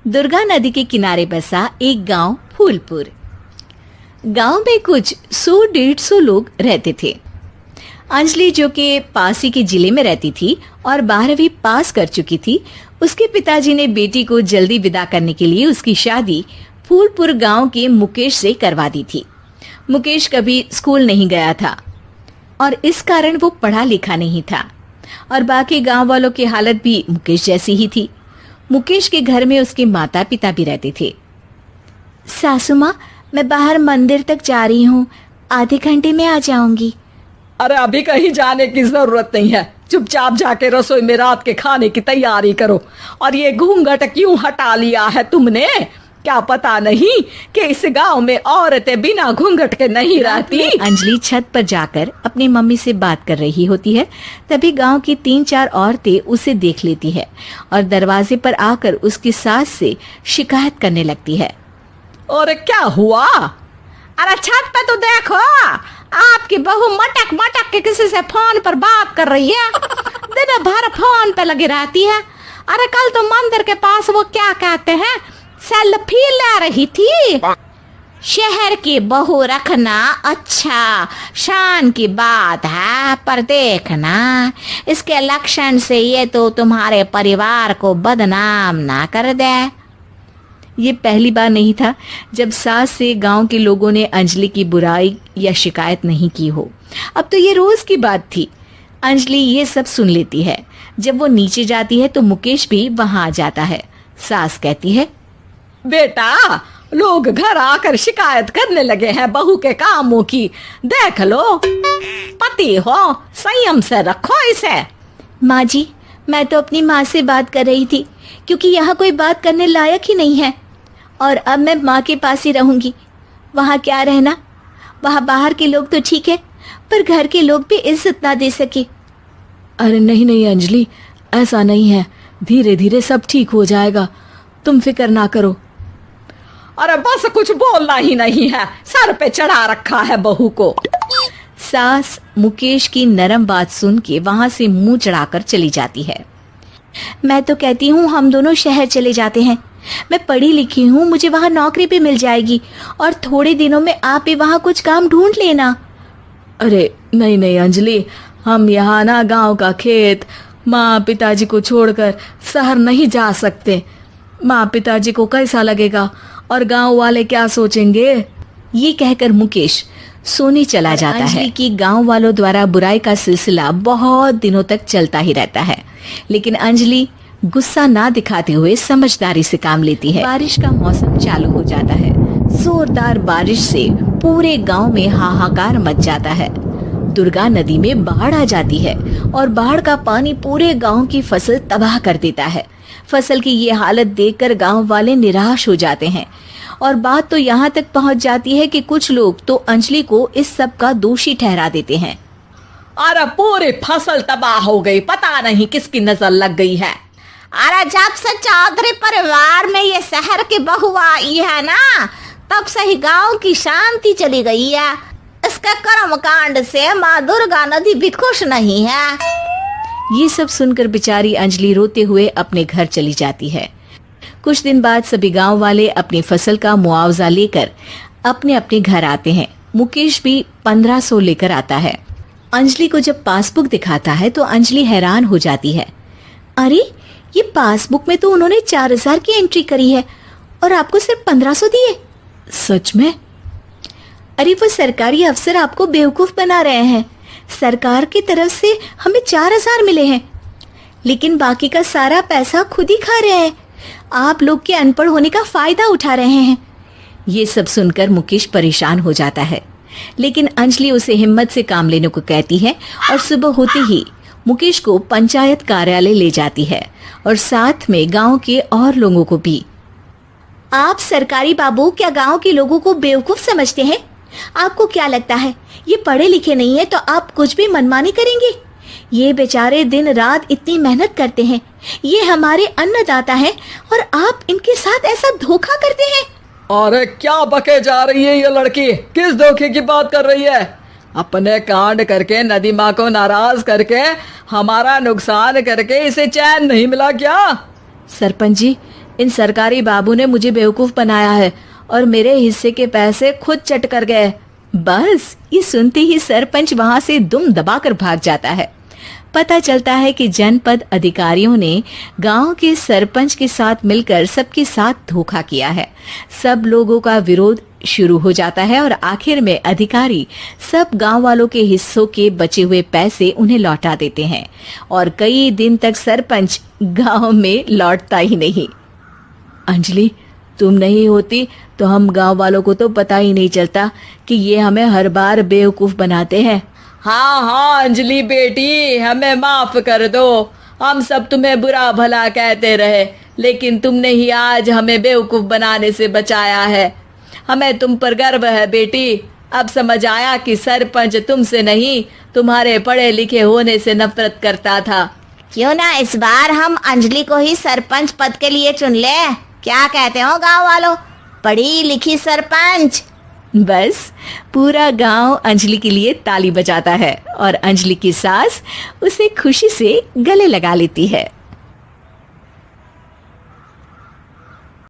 दुर्गा नदी के किनारे बसा एक गांव फूलपुर। गांव में कुछ 100-150 लोग रहते थे। अंजलि, जो कि पास ही के जिले में रहती थी और 12वीं पास कर चुकी थी, उसके पिताजी ने बेटी को जल्दी विदा करने के लिए उसकी शादी फूलपुर गांव के मुकेश से करवा दी थी। मुकेश कभी स्कूल नहीं गया था और इस कारण वो पढ़ा लिखा नहीं था और बाकी गांव वालों की हालत भी मुकेश जैसी ही थी। मुकेश के घर में उसके माता पिता भी रहते थे। सासू माँ, मैं बाहर मंदिर तक जा रही हूँ, आधे घंटे में आ जाऊंगी। अरे अभी कहीं जाने की जरूरत नहीं है, चुपचाप जाके रसोई में रात के खाने की तैयारी करो। और ये घूंघट क्यों हटा लिया है तुमने? क्या पता नहीं कि इस गांव में औरतें बिना घूंघट के नहीं रहती। अंजलि छत पर जाकर अपनी मम्मी से बात कर रही होती है। तभी गांव की 3-4 औरतें उसे देख लेती है और दरवाजे पर आकर उसकी सास से शिकायत करने लगती है। और क्या हुआ? अरे छत पे तो देखो, आपकी बहू मटक मटक के किसी से फोन पर बात कर रही है। दिन भर फोन पे लगी रहती है। अरे कल तो मंदिर के पास वो क्या कहते हैं, सेल्फी ले रही थी। शहर की बहू रखना अच्छा शान की बात है, पर देखना इसके लक्षण से ये तो तुम्हारे परिवार को बदनाम ना कर दे। ये पहली बार नहीं था जब सास से गांव के लोगों ने अंजलि की बुराई या शिकायत नहीं की हो। अब तो ये रोज की बात थी। अंजलि ये सब सुन लेती है। जब वो नीचे जाती है तो मुकेश भी वहां आ जाता है। सास कहती है, बेटा, लोग घर आकर शिकायत करने लगे हैं बहू के कामों की। देख लो, पति हो, संयम से रखो इसे। माँ जी, मैं तो अपनी माँ से बात कर रही थी क्योंकि यहाँ कोई बात करने लायक ही नहीं है और अब मैं माँ के पास ही रहूंगी। वहाँ क्या रहना, वहाँ बाहर के लोग तो ठीक है पर घर के लोग भी इज्जत ना दे सके। अरे नहीं नहीं अंजलि, ऐसा नहीं है, धीरे धीरे सब ठीक हो जाएगा, तुम फिक्र ना करो। अरे बस कुछ बोलना ही नहीं है, सर पे चढ़ा रखा है बहू को। सास मुकेश की नरम बात सुन के वहां से मुंह चढ़ाकर चली जाती है। मैं तो कहती हूँ हम दोनों शहर चले जाते हैं। मैं पढ़ी लिखी हूँ, मुझे वहाँ नौकरी भी मिल जाएगी और थोड़े दिनों में आप भी वहाँ कुछ काम ढूंढ लेना। अरे नहीं नहीं अंजलि, हम यहाँ ना गांव का खेत, माँ पिताजी को छोड़कर शहर नहीं जा सकते। माँ पिताजी को कैसा लगेगा और गांव वाले क्या सोचेंगे? ये कहकर मुकेश सोने चला जाता है। अंजलि की गांव वालों द्वारा बुराई का सिलसिला बहुत दिनों तक चलता ही रहता है, लेकिन अंजलि गुस्सा ना दिखाते हुए समझदारी से काम लेती है। बारिश का मौसम चालू हो जाता है। जोरदार बारिश से पूरे गांव में हाहाकार मच जाता है। दुर्गा नदी में बाढ़ आ जाती है और बाढ़ का पानी पूरे गांव की फसल तबाह कर देता है। फसल की ये हालत देखकर गांव वाले निराश हो जाते हैं और बात तो यहाँ तक पहुँच जाती है कि कुछ लोग तो अंजलि को इस सब का दोषी ठहरा देते हैं। अरे पूरी फसल तबाह हो गई, पता नहीं किसकी नजर लग गई है। अरे जब से चौधरी परिवार में ये शहर की बहू आई है ना, तब से ही गांव की शांति चली गई है। इसके कर्म कांड से माँ दुर्गा नदी भी खुश नहीं है। ये सब सुनकर बेचारी अंजलि रोते हुए अपने घर चली जाती है। कुछ दिन बाद सभी गांव वाले अपनी फसल का मुआवजा लेकर अपने अपने घर आते हैं। मुकेश भी 1500 लेकर आता है। अंजलि को जब पासबुक दिखाता है तो अंजलि हैरान हो जाती है। अरे, ये पासबुक में तो उन्होंने 4000 की एंट्री करी है और आपको सिर्फ 1500 दिए। सच में? अरे वो सरकारी अफसर आपको बेवकूफ बना रहे हैं। सरकार की तरफ से हमें 4000 मिले हैं, लेकिन बाकी का सारा पैसा खुद ही खा रहे हैं। आप लोग के अनपढ़ होने का फायदा उठा रहे हैं। ये सब सुनकर मुकेश परेशान हो जाता है, लेकिन अंजलि उसे हिम्मत से काम लेने को कहती है और सुबह होते ही मुकेश को पंचायत कार्यालय ले जाती है और साथ में गांव के और लोगों को भी। आप सरकारी बाबू क्या गांव के लोगों को बेवकूफ समझते हैं? आपको क्या लगता है ये पढ़े लिखे नहीं है तो आप कुछ भी मनमानी करेंगे? ये बेचारे दिन रात इतनी मेहनत करते हैं, ये हमारे अन्नदाता हैं और आप इनके साथ ऐसा धोखा करते हैं। अरे क्या बके जा रही है ये लड़की, किस धोखे की बात कर रही है? अपने कांड करके नदी माँ को नाराज करके हमारा नुकसान करके इसे चैन नहीं मिला क्या? सरपंच जी, इन सरकारी बाबू ने मुझे बेवकूफ बनाया है और मेरे हिस्से के पैसे खुद चट कर गए। बस ये सुनते ही सरपंच वहां से दुम दबाकर भाग जाता है। पता चलता है कि जनपद अधिकारियों ने गांव के सरपंच के साथ मिलकर सबके साथ धोखा किया है। सब लोगों का विरोध शुरू हो जाता है और आखिर में अधिकारी सब गांव वालों के हिस्सों के बचे हुए पैसे उन्हें लौटा देते हैं और कई दिन तक सरपंच गांव में लौटता ही नहीं। अंजलि, तुम नहीं होती तो हम गांव वालों को तो पता ही नहीं चलता कि ये हमें हर बार बेवकूफ बनाते हैं। हाँ हाँ अंजलि बेटी, हमें माफ कर दो। हम सब तुम्हें बुरा भला कहते रहे, लेकिन तुमने ही आज हमें बेवकूफ बनाने से बचाया है। हमें तुम पर गर्व है बेटी। अब समझ आया कि सरपंच तुमसे नहीं, तुम्हारे पढ़े लिखे होने से नफरत करता था। क्यों ना इस बार हम अंजलि को ही सरपंच पद के लिए चुन ले। क्या कहते हो गांव वालों? पढ़ी लिखी सरपंच। बस पूरा गांव अंजलि के लिए ताली बजाता है और अंजलि की सास उसे खुशी से गले लगा लेती है।